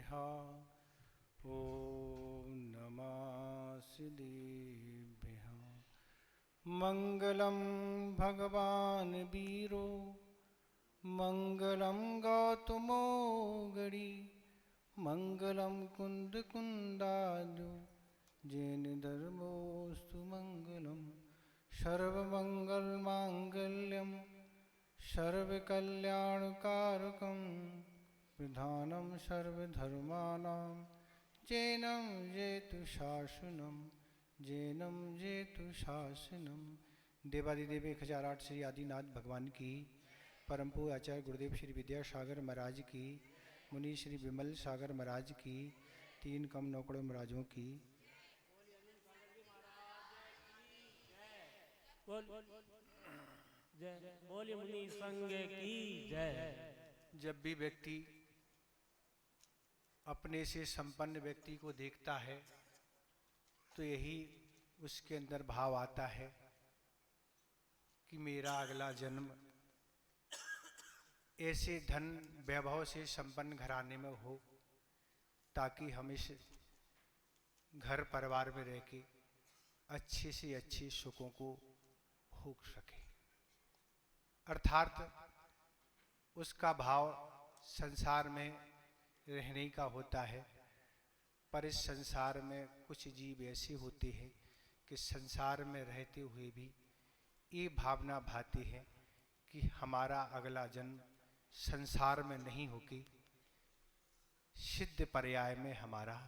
सिद्धेभ्यः ॐ नमः सिद्धेभ्यः। मंगलम भगवान वीरो मंगलम गौतमोगरी मंगलम कुंद कुंदादो जैन धर्मोस्तु मंगलम सर्वमंगल मांगल्यम सर्वकल्याणकारकं प्रधानं सर्वधर्माणां जैनं जेतु शासनम जैनम जेतु शासनम। देवादिदेव 1008 श्री आदिनाथ भगवान की, परम पूज्य आचार्य गुरुदेव श्री विद्यासागर महाराज की, मुनि श्री विमल सागर महाराज की, तीन कम नौकड़ों महाराजों की। बोलिए मुनि संघ की जय। जब भी व्यक्ति अपने से संपन्न व्यक्ति को देखता है तो यही उसके अंदर भाव आता है कि मेरा अगला जन्म ऐसे धन वैभव से संपन्न घराने में हो, ताकि हम इस घर परिवार में रह के अच्छे से अच्छे सुखों को भोग सके। अर्थात उसका भाव संसार में रहने का होता है, पर इस संसार में कुछ जीव ऐसे होते हैं कि संसार में रहते हुए भी ये भावना भाती है कि हमारा अगला जन्म संसार में नहीं होके सिद्ध पर्याय में हमारा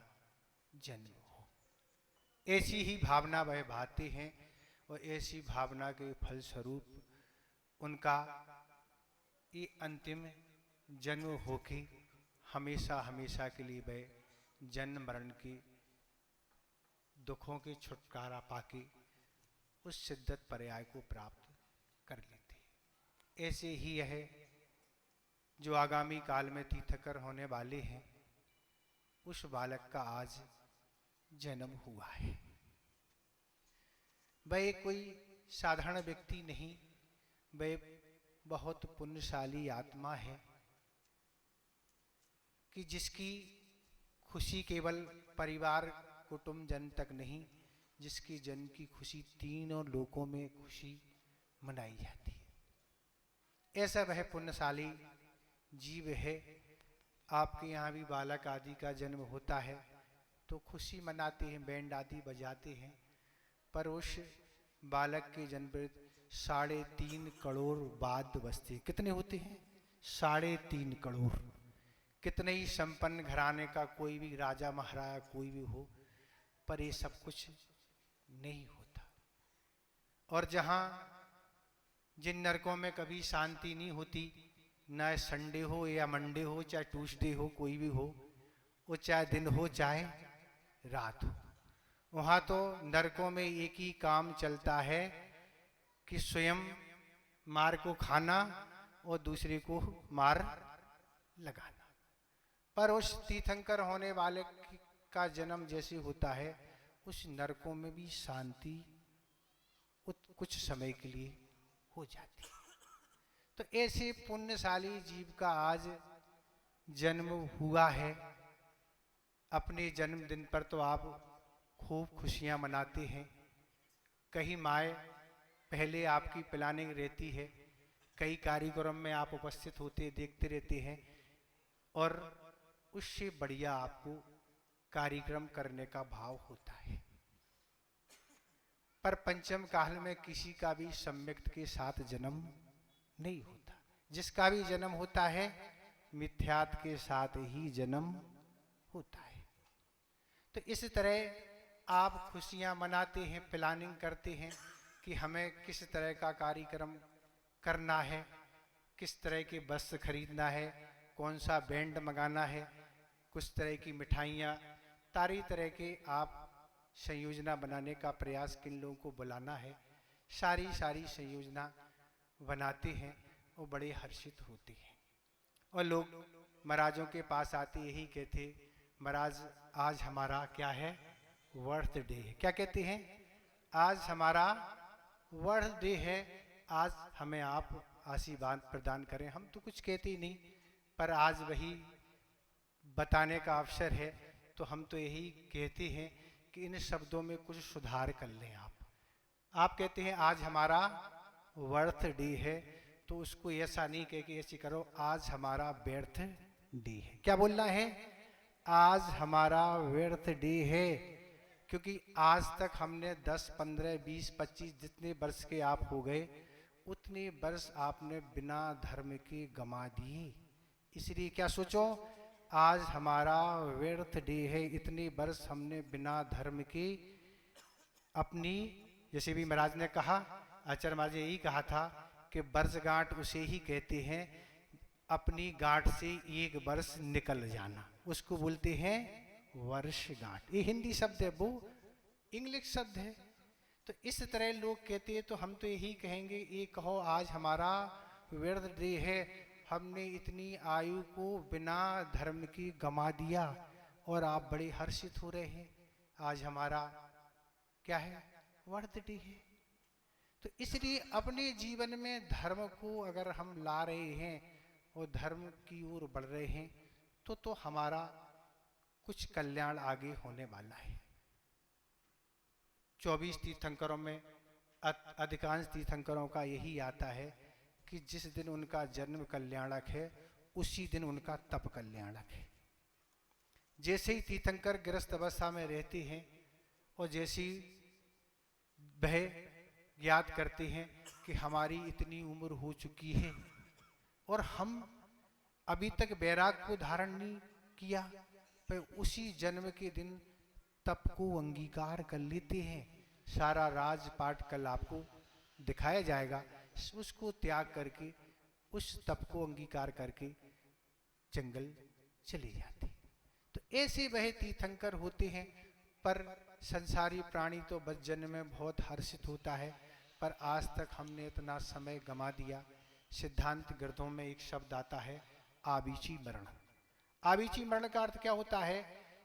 जन्म हो। ऐसी ही भावना वह भाते हैं और ऐसी भावना के फलस्वरूप उनका ये अंतिम जन्म होके हमेशा हमेशा के लिए वह जन्म मरण के दुखों के छुटकारा पाके उस सिद्धत पर्याय को प्राप्त कर लेते हैं। ऐसे ही यह जो आगामी काल में तीर्थंकर होने वाले हैं, उस बालक का आज जन्म हुआ है। वह कोई साधारण व्यक्ति नहीं, वह बहुत पुण्यशाली आत्मा है कि जिसकी खुशी केवल परिवार कुटुंब जन तक नहीं, जिसकी जन की खुशी तीनों लोकों में खुशी मनाई जाती है। ऐसा वह पुण्यशाली जीव है। आपके यहाँ भी बालक आदि का जन्म होता है तो खुशी मनाते हैं, बैंड आदि बजाते हैं, पर उस बालक के जन्म पर 3.5 करोड़ वाद्य बजते। कितने होते हैं? 3.5 करोड़। कितने ही संपन्न घराने का कोई भी राजा महाराजा कोई भी हो, पर ये सब कुछ नहीं होता। और जहां जिन नरकों में कभी शांति नहीं होती, न संडे हो या मंडे हो, चाहे ट्यूसडे हो, कोई भी हो, वो चाहे दिन हो चाहे रात हो, वहां तो नरकों में एक ही काम चलता है कि स्वयं मार को खाना और दूसरे को मार लगाना। पर उस तीर्थंकर होने वाले का जन्म जैसे होता है, उस नरकों में भी शांति कुछ समय के लिए हो जाती है। तो ऐसे पुण्यशाली जीव का आज जन्म हुआ है। अपने जन्मदिन पर तो आप खूब खुशियां मनाते हैं। कहीं माए पहले आपकी प्लानिंग रहती है, कई कार्यक्रम में आप उपस्थित होते देखते रहते हैं, और उससे बढ़िया आपको कार्यक्रम करने का भाव होता है। पर पंचम काल में किसी का भी सम्यक्त के साथ जन्म नहीं होता। जिसका भी जन्म होता है मिथ्यात के साथ ही जन्म होता है। तो इस तरह आप खुशियां मनाते हैं, प्लानिंग करते हैं कि हमें किस तरह का कार्यक्रम करना है, किस तरह के वस्त्र खरीदना है, कौन सा बैंड मंगाना है, कुछ तरह की मिठाइयाँ, तारी तरह के आप संयोजना बनाने का प्रयास किन लोगों को बुलाना है, सारी संयोजना बनाते हैं और बड़े हर्षित होते हैं। और लोग महाराजों के पास आते यही कहते, महाराज आज हमारा क्या है, बर्थडे है। क्या कहते हैं? आज हमारा बर्थडे है, आज हमें आप आशीर्वाद प्रदान करें। हम तो कुछ कहते ही नहीं, पर आज वही बताने का अवसर है, तो हम तो यही कहते हैं कि इन शब्दों में कुछ सुधार कर लें आप कहते हैं आज हमारा बर्थडे है, तो उसको ऐसा नहीं कह के ऐसे करो आज हमारा बर्थडे है। क्या बोलना है? आज हमारा बर्थडे है। क्योंकि आज तक हमने 10, 15, 20, 25 जितने वर्ष के आप हो गए, उतने वर्ष आपने बिना धर्म के गंवा दिए। इसलिए क्या सोचो, आज हमारा बर्थडे है, इतने वर्ष हमने बिना धर्म के अपनी, जैसे भी महाराज ने कहा, आचार्य महाराज ने यही कहा था कि वर्षगांठ उसे ही कहते हैं अपनी गांठ से एक वर्ष निकल जाना, उसको बोलते हैं वर्षगांठ। ये हिंदी शब्द है, वो इंग्लिश शब्द है। तो इस तरह लोग कहते हैं, तो हम तो यही कहेंगे, ये कहो आज हमारा बर्थडे है, हमने इतनी आयु को बिना धर्म की गंवा दिया और आप बड़े हर्षित हो रहे हैं, आज हमारा क्या है? बर्थडे है। तो इसलिए अपने जीवन में धर्म को अगर हम ला रहे हैं और धर्म की ओर बढ़ रहे हैं, तो हमारा कुछ कल्याण आगे होने वाला है। 24 तीर्थंकरों में अधिकांश तीर्थंकरों का यही आता है कि जिस दिन उनका जन्म कल्याणक है, उसी दिन उनका तप कल्याणक है। जैसे ही तीर्थंकर गृहस्थ अवस्था में रहते हैं और जैसी वह याद करते हैं कि हमारी इतनी उम्र हो चुकी है और हम अभी तक वैराग को धारण नहीं किया, पर उसी जन्म के दिन तप को अंगीकार कर लेते हैं। सारा राजपाट कल आपको दिखाया जाएगा, उसको त्याग करके उस तप को अंगीकार करके जंगल चले जाते। तो ऐसे वह तीर्थंकर होते हैं। पर संसारी प्राणी तो बस जन्म में बहुत हर्षित होता है, पर आज तक हमने इतना समय गंवा दिया। सिद्धांत ग्रंथों में एक शब्द आता है आबीची मरण। आबीची मरण का अर्थ क्या होता है?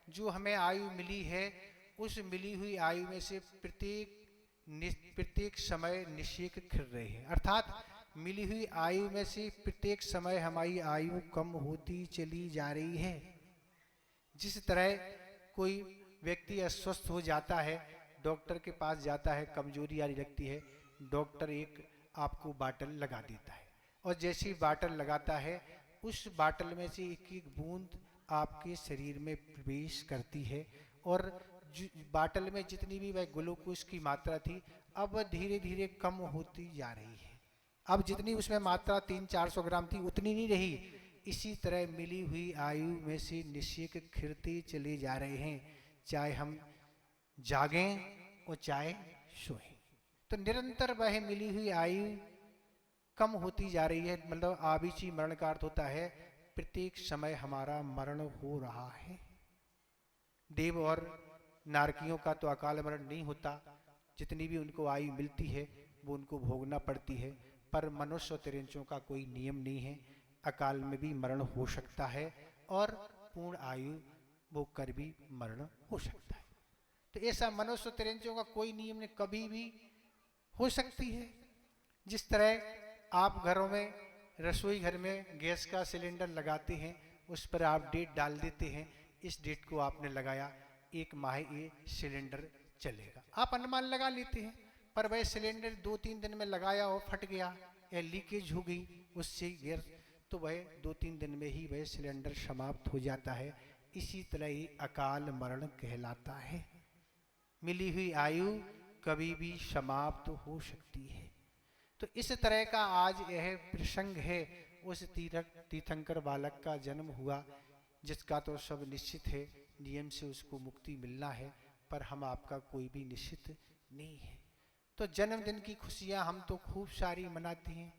जो हमें आयु मिली है, उस मिली हुई आयु में से प्रत्येक समय निषेक खिल रहे हैं। अर्थात मिली हुई आयु में से प्रत्येक समय हमारी आयु कम होती चली जा रही है। जिस तरह कोई व्यक्ति अस्वस्थ हो जाता है, डॉक्टर के पास जाता है, कमजोरी आ रही लगती है, डॉक्टर एक आपको बाटल लगा देता है और जैसे ही बाटल लगाता है, उस बाटल में से एक एक बूंद आपके शरीर में प्रवेश करती है और बाटल में जितनी भी वह ग्लूकोज की मात्रा थी, अब धीरे धीरे कम होती जा रही है। अब जितनी उसमें मात्रा 300-400 ग्राम थी, उतनी नहीं रही। इसी तरह मिली हुई आयु में से निषेक खिरते चले जा रहे हैं, चाहे हम जागें और चाहे सोएं। तो निरंतर वह मिली हुई आयु कम होती जा रही है। मतलब आबीची मरण का अर्थ होता है प्रत्येक समय हमारा मरण हो रहा है। देव और नारकियों का तो अकाल मरण नहीं होता, जितनी भी उनको आयु मिलती है वो उनको भोगना पड़ती है। पर मनुष्य और तिरंचों का कोई नियम नहीं है, अकाल में भी मरण हो सकता है और पूर्ण आयु वो कर भी मरण हो सकता है। तो ऐसा मनुष्य तिरंचों का कोई नियम नहीं, कभी भी हो सकती है। जिस तरह आप घरों में रसोई घर में गैस का सिलेंडर लगाते हैं, उस पर आप डेट डाल देते हैं, इस डेट को आपने लगाया, 1 माह ये सिलेंडर चलेगा, आप अनुमान लगा लेते हैं। पर वह सिलेंडर 2-3 दिन में लगाया और फट गया या लीकेज हो गई उससे गैस, तो वह 2-3 दिन में ही वह सिलेंडर समाप्त हो जाता है। इसी तरह ही अकाल मरण कहलाता है। मिली हुई आयु कभी भी समाप्त हो सकती है। तो इस तरह का आज यह प्रसंग है। उस तीर्थंकर बालक का जन्म हुआ, जिसका तो सब निश्चित है, नियम से उसको मुक्ति मिलना है, पर हम आपका कोई भी निश्चित नहीं है। तो जन्मदिन की खुशियां हम तो खूब सारी मनाते हैं,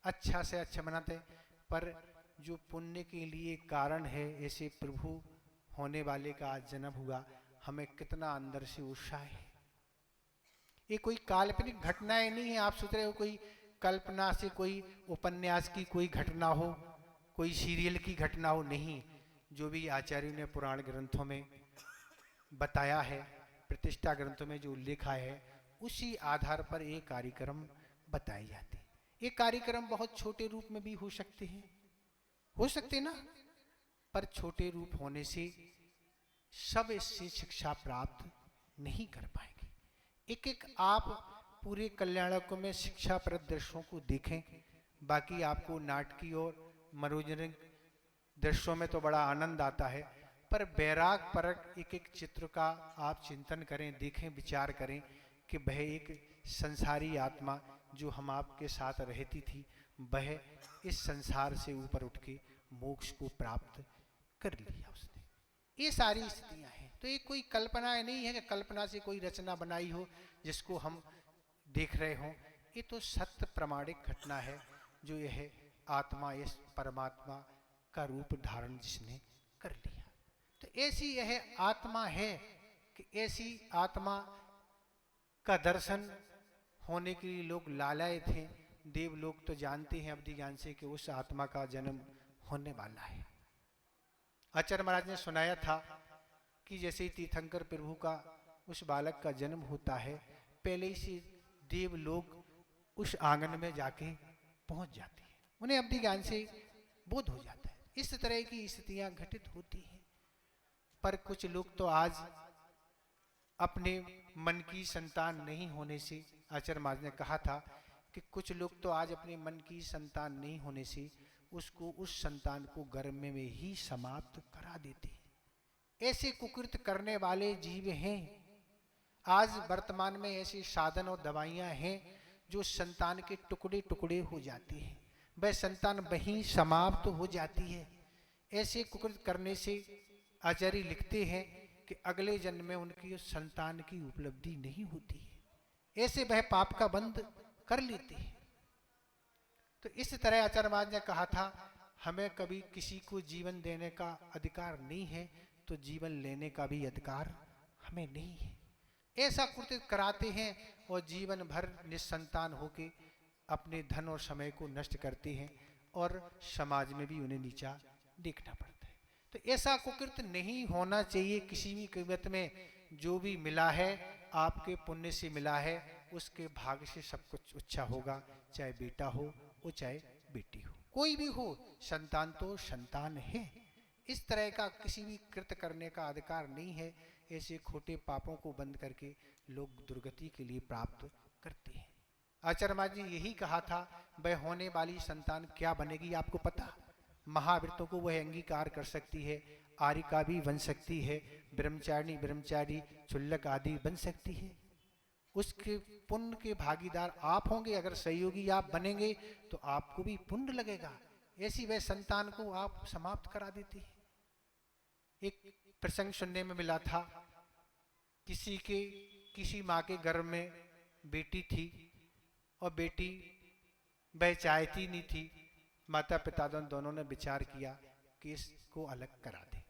अच्छा से अच्छा मनाते हैं, पर जो पुण्य के लिए कारण है, ऐसे प्रभु होने वाले का आज जन्म हुआ, हमें कितना अंदर से उत्साह है। ये कोई काल्पनिक घटनाएं नहीं है। आप सोच रहे हो कोई कल्पना से कोई उपन्यास की कोई घटना हो, कोई सीरियल की घटना हो, नहीं। जो भी आचार्यों ने पुराण ग्रंथों में बताया है, प्रतिष्ठा ग्रंथों में जो लिखा है, उसी आधार पर ये कार्यक्रम बताए जाते हैं। ये कार्यक्रम बहुत छोटे रूप में भी हो सकते हैं, हो सकते ना। पर छोटे रूप होने से सब इससे शिक्षा प्राप्त नहीं कर पाएंगे। एक एक आप पूरे कल्याणक में शिक्षाप्रद दृश्यों को देखें, बाकी आपको नाटकीय और मनोरंजन दृश्यों में तो बड़ा आनंद आता है, पर वैराग परक एक एक चित्र का आप चिंतन करें, देखें, विचार करें कि वह एक संसारी आत्मा जो हम आपके साथ रहती थी, वह इस संसार से ऊपर उठ के मोक्ष को प्राप्त कर लिया उसने। ये सारी स्थितियां हैं। तो ये कोई कल्पना नहीं है कि कल्पना से कोई रचना बनाई हो जिसको हम देख रहे हों। ये तो सत्य प्रमाणिक घटना है जो यह आत्मा इस परमात्मा का रूप धारण जिसने कर लिया। तो ऐसी यह आत्मा है कि ऐसी आत्मा का दर्शन होने के लिए लोग लालाए थे। देवलोग तो जानते हैं अवधि ज्ञान से कि उस आत्मा का जन्म होने वाला है। आचार्य महाराज ने सुनाया था कि जैसे ही तीर्थंकर प्रभु का उस बालक का जन्म होता है, पहले ही से देवलोग उस आंगन में जाके पहुंच जाते हैं, उन्हें अवधि ज्ञान से बोध हो जाता है। इस तरह की स्थितियां घटित होती हैं। पर कुछ लोग तो आज अपने मन की संतान नहीं होने से, आचार्य महाराज ने कहा था कि कुछ लोग तो आज अपने मन की संतान नहीं होने से उसको, उस संतान को गर्भ में ही समाप्त करा देते हैं। ऐसे कुकृत करने वाले जीव हैं। आज वर्तमान में ऐसे साधन और दवाइयां हैं जो संतान के टुकड़े टुकड़े हो जाती हैं, वह संतान वहीं समाप्त हो जाती है। ऐसे कुकृत करने से आचार्य लिखते हैं कि अगले जन्म में उनकी उस संतान की उपलब्धि नहीं होती है। ऐसे वह पाप का बंध कर लेते हैं। तो इस तरह आचार्य महाराज ने कहा था, हमें कभी किसी को जीवन देने का अधिकार नहीं है, तो जीवन लेने का भी अधिकार हमें नहीं है। ऐसा कृत्य कराते हैं और जीवन भर निसंतान होके अपने धन और समय को नष्ट करते हैं और समाज में भी उन्हें नीचा देखना पड़ता है। तो ऐसा कुकृत्य नहीं होना चाहिए किसी भी कीमत में। जो भी मिला है आपके पुण्य से मिला है, उसके भाग्य से सब कुछ अच्छा होगा, चाहे बेटा हो और चाहे बेटी हो, कोई भी हो, संतान तो संतान है। इस तरह का किसी भी कृत्य करने का अधिकार नहीं है। ऐसे खोटे पापों को बंद करके लोग दुर्गति के लिए प्राप्त करते हैं। आचार्य महाराज जी यही कहा था, वह होने वाली संतान क्या बनेगी आपको पता? महावृतों को वह अंगीकार कर सकती है, आरिका भी बन सकती है, ब्रह्मचारिणी, ब्रह्मचारी, चुल्लक आदि बन सकती है। उसके पुण्य के भागीदार आप होंगे। अगर सहयोगी आप बनेंगे तो आपको भी पुण्य लगेगा। ऐसी वह संतान को आप समाप्त करा देती है। एक प्रसंग सुनने में मिला था, किसी माँ के गर्भ में बेटी थी और बेटी वह चाहती नहीं थी। माता पिता दोनों ने विचार किया कि इसको अलग करा दे।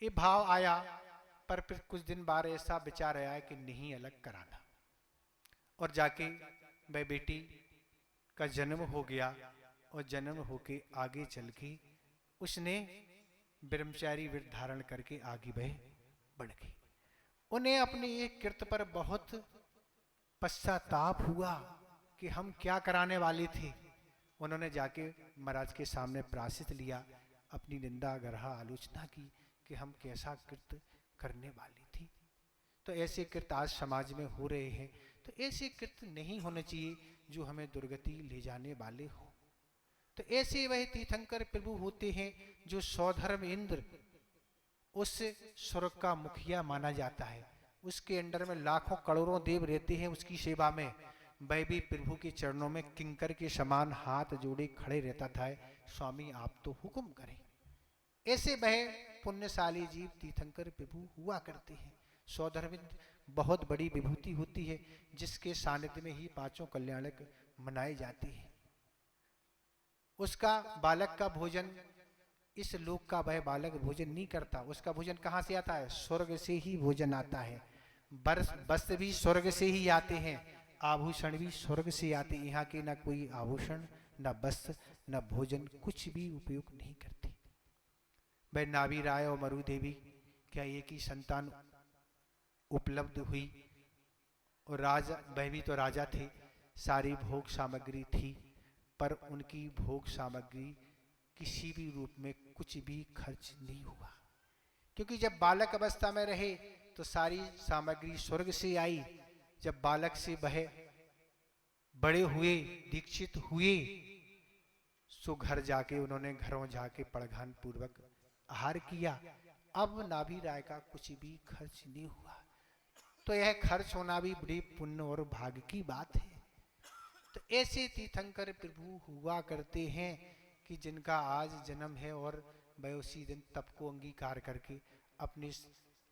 ये भाव आया, पर फिर कुछ दिन बाद ऐसा विचार आया कि नहीं अलग कराना, और जाके वह बेटी का जन्म हो गया और जन्म होके आगे चल के उसने ब्रह्मचारी व्रत धारण करके आगे वह बढ़ गई। उन्हें अपने एक कृत्य पर बहुत पश्चाताप हुआ कि हम क्या कराने वाले थे। उन्होंने जाके महाराज के सामने प्रायश्चित लिया, अपनी निंदा गर्हा आलोचना की कि हम कैसा कृत्य करने वाली थी। तो ऐसे कृत्य आज समाज में हो रहे हैं। तो ऐसे कृत्य नहीं होने चाहिए जो हमें दुर्गति ले जाने वाले हो। तो ऐसे वह तीर्थंकर प्रभु होते हैं जो सौधर्म इंद्र, उस स्वर्ग का मुखिया माना जाता है। उसके अंडर में लाखों करोड़ों देव रहते हैं उसकी सेवा में। वह भी प्रभु के चरणों में किंकर के समान हाथ जोड़े खड़े रहता था, स्वामी आप तो हुक्म करें। ऐसे वह पुण्यशाली जीव तीर्थंकर प्रभु हुआ करते हैं। सौधर्मिंद बहुत बड़ी विभूति होती है जिसके सानिध्य में ही पांचों कल्याणक मनाए जाते हैं। उसका बालक का भोजन, इस लोक का वह बालक भोजन नहीं करता। उसका भोजन कहाँ से आता है? स्वर्ग से ही भोजन आता है। वस्त्र भी स्वर्ग से ही आते हैं, आभूषण भी स्वर्ग से आते हैं। यहाँ के ना कोई आभूषण, ना वस्त्र, ना भोजन, कुछ भी उपयोग नहीं करते। वह नाभि राय और मरु देवी क्या एक ही संतान उपलब्ध हुई, और राजा, वह भी तो राजा थे, सारी भोग सामग्री थी, पर उनकी भोग सामग्री किसी भी रूप में कुछ भी खर्च नहीं हुआ, क्योंकि जब बालक अवस्था में रहे तो सारी सामग्री स्वर्ग से आई। जब बालक से वह बड़े हुए, दीक्षित हुए, सो घर जाके उन्होंने घरों जाके पड़घान पूर्वक आहार किया। अब नाभि राय का कुछ भी खर्च नहीं हुआ। तो यह खर्च होना भी बड़ी पुण्य और भाग्य की बात है। तो ऐसे तीर्थंकर प्रभु हुआ करते हैं कि जिनका आज जन्म है और वह उसी दिन तप को अंगीकार करके अपने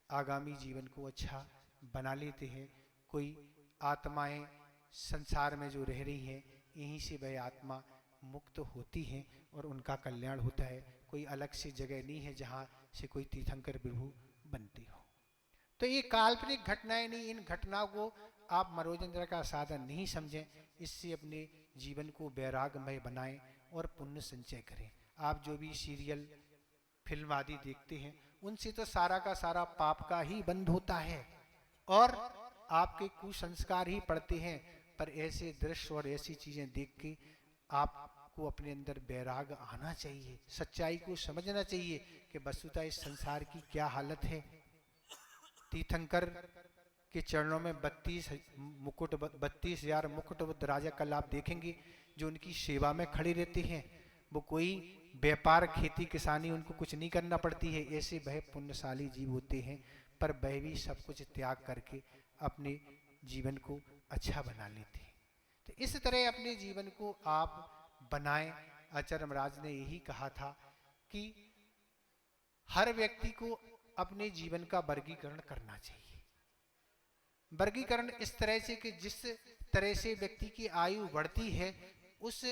आगामी जीवन को अच्छा बना लेते हैं। कोई आत्माएं संसार में जो रह रही हैं, यहीं से वह आत्मा मुक्त होती हैं और उनका कल्याण होता है। कोई अलग से जगह नहीं है जहाँ से कोई तीर्थंकर प्रभु बनते हो। तो ये काल्पनिक घटनाएं नहीं, इन घटनाओं को आप मनोरंजन का साधन नहीं समझें। इससे अपने जीवन को वैरागमय बनाएं और पुण्य संचय करें। आप जो भी सीरियल, फिल्म आदि देखते हैं, उनसे तो सारा का सारा पाप का ही बंध होता है और आपके कुसंस्कार ही पड़ते हैं। पर ऐसे दृश्य और ऐसी चीजें देख के आपको अपने अंदर वैराग आना चाहिए, सच्चाई को समझना चाहिए कि वस्तुतः इस संसार की क्या हालत है। तीर्थंकर के चरणों में 32,000 मुकुट राजा कल आप देखेंगे जो उनकी सेवा में खड़े रहते हैं। वो कोई व्यापार, खेती, किसानी उनको कुछ नहीं करना पड़ती है। ऐसे वह पुण्यशाली जीव होते हैं, पर वह भी सब कुछ त्याग करके अपने जीवन को अच्छा बना लेते हैं। तो इस तरह अपने जीवन को आप बनाएं। आचार्य महाराज ने यही कहा था कि हर व्यक्ति को अपने जीवन का वर्गीकरण करना चाहिए। वर्गीकरण इस तरह से कि जिस तरह से व्यक्ति की आयु बढ़ती है, उस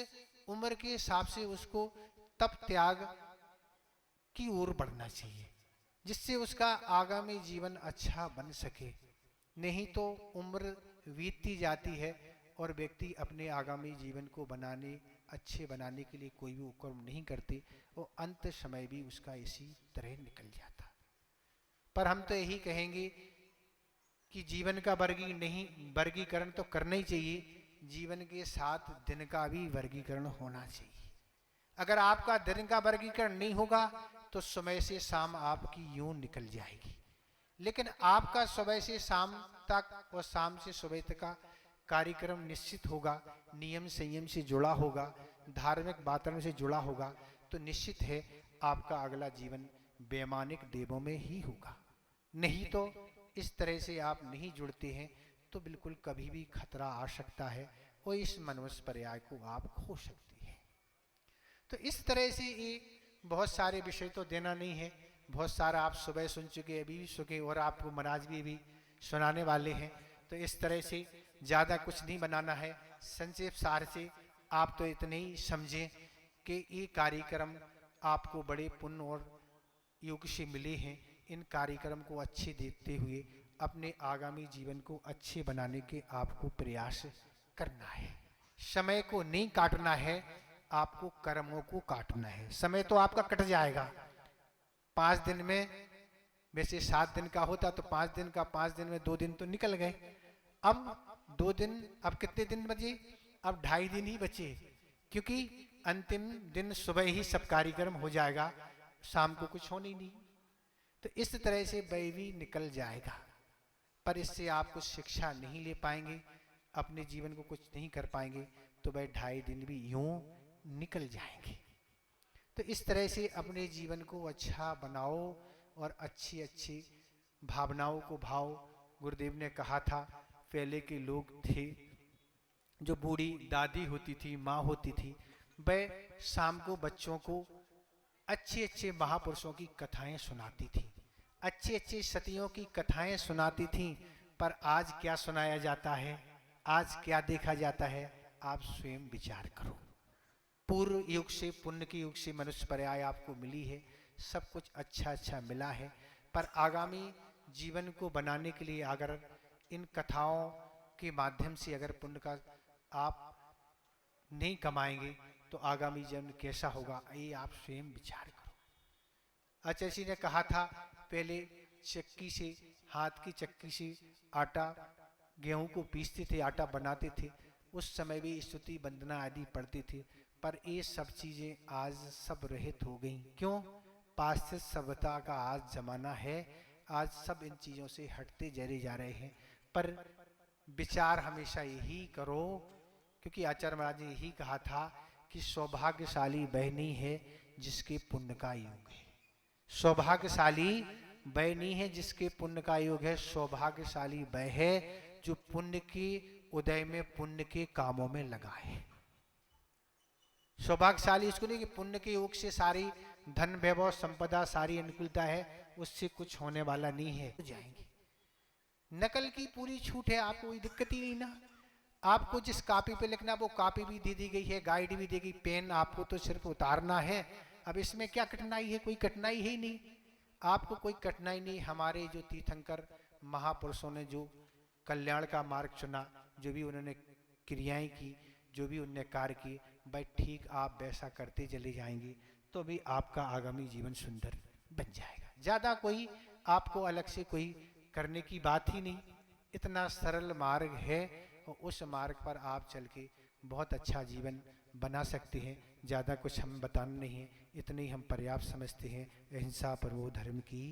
उम्र के हिसाब से उसको तप त्याग की ओर बढ़ना चाहिए, जिससे उसका आगामी जीवन अच्छा बन सके। नहीं तो उम्र बीतती जाती है और व्यक्ति अपने आगामी जीवन को अच्छे बनाने के लिए कोई भी उपक्रम नहीं करते और अंत समय भी उसका इसी तरह निकल जाता। पर हम तो यही कहेंगे कि जीवन का वर्गीकरण तो करना ही चाहिए। जीवन के साथ दिन का भी वर्गीकरण होना चाहिए। अगर आपका दिन का वर्गीकरण नहीं होगा तो सुबह से शाम आपकी यूं निकल जाएगी। लेकिन आपका सुबह से शाम तक और शाम से सुबह तक का कार्यक्रम निश्चित होगा, नियम संयम से जुड़ा होगा, धार्मिक वातावरण से जुड़ा होगा, तो निश्चित है आपका अगला जीवन वैमानिक देवों में ही होगा। नहीं तो इस तरह से आप नहीं जुड़ते हैं तो बिल्कुल कभी भी खतरा आ सकता है और इस मनुष्य पर्याय को आप खो सकते हैं। तो इस तरह से ये बहुत सारे विषय तो देना नहीं है, बहुत सारा आप सुबह सुन चुके, अभी भी सुने और आपको महाराज भी सुनाने वाले हैं। तो इस तरह से ज़्यादा कुछ नहीं बनाना है। संक्षेप सार से आप तो इतने ही समझें कि ये कार्यक्रम आपको बड़े पुण्य और योग से मिले हैं। इन कार्यक्रम को अच्छे देखते हुए अपने आगामी जीवन को अच्छे बनाने के आपको प्रयास करना है। समय को नहीं काटना है, आपको कर्मों को काटना है। समय तो आपका कट जाएगा 5 दिन में, वैसे 7 दिन का होता तो 5 दिन का, 5 दिन में 2 दिन तो निकल गए। अब 2 दिन, अब कितने दिन बचे? अब 2.5 दिन ही बचे, क्योंकि अंतिम दिन सुबह ही सब कार्यक्रम हो जाएगा, शाम को कुछ होनी नहीं। तो इस तरह से वह भी निकल जाएगा, पर इससे आप कुछ शिक्षा नहीं ले पाएंगे, अपने जीवन को कुछ नहीं कर पाएंगे, तो वह 2.5 दिन भी यूं निकल जाएंगे। तो इस तरह से अपने जीवन को अच्छा बनाओ और अच्छी अच्छी भावनाओं को भाव। गुरुदेव ने कहा था, पहले के लोग थे, जो बूढ़ी दादी होती थी, माँ होती थी, वह शाम को बच्चों को अच्छे अच्छे महापुरुषों की कथाएं सुनाती थी, अच्छे अच्छे सतियों की कथाएं सुनाती थी। पर आज क्या सुनाया जाता है, आज क्या देखा जाता है, आप स्वयं विचार करो। पूर्व युग से, पुण्य के युग से मनुष्य पर्याय आपको मिली है, सब कुछ अच्छा अच्छा मिला है, पर आगामी जीवन को बनाने के लिए अगर इन कथाओं के माध्यम से अगर पुण्य का आप नहीं कमाएंगे तो आगामी जीवन कैसा होगा, ये आप स्वयं विचार करो। आचार्य जी ने कहा था, पहले चक्की से, हाथ की चक्की से आटा, गेहूं को पीसते थे, आटा बनाते थे। उस समय भी स्तुति वंदना आदि पढ़ते थे, पर ये सब चीज़ें आज सब रहित हो गई। क्यों? पाश्चात्य सभ्यता का आज जमाना है, आज सब इन चीज़ों से हटते चले जा रहे हैं। पर विचार हमेशा यही करो, क्योंकि आचार्य महाराज ने यही कहा था कि सौभाग्यशाली वह नहीं है जिसके पुण्य का योग है। सौभाग्यशाली वह नहीं है जिसके पुण्य का योग है, सौभाग्यशाली वह है जो पुण्य के उदय में पुण्य के कामों में लगा है। सौभाग्यशाली इसको नहीं कि पुण्य के योग से सारी धन वैभव संपदा सारी अनुकूलता है, उससे कुछ होने वाला नहीं है। जाएंगे नकल की पूरी छूट है, आपको कोई दिक्कत ही नहीं ना। आपको जिस कॉपी पे लिखना वो कॉपी भी दे दी गई है, गाइड भी दी गई, पेन आपको तो सिर्फ उतारना है। अब इसमें क्या कठिनाई है? कोई कठिनाई है ही नहीं, आपको कोई कठिनाई नहीं। हमारे जो तीर्थंकर महापुरुषों ने जो कल्याण का मार्ग चुना, जो भी उन्होंने क्रियाएं की, जो भी उन्होंने कार्य किए, भाई ठीक आप वैसा करते चले जाएंगे तो भी आपका आगामी जीवन सुंदर बन जाएगा। ज़्यादा कोई आपको अलग से कोई करने की बात ही नहीं, इतना सरल मार्ग है और उस मार्ग पर आप चल के बहुत अच्छा जीवन बना सकते हैं। ज़्यादा कुछ हम बताना नहीं है, इतने ही हम पर्याप्त समझते हैं। अहिंसा परमो धर्म की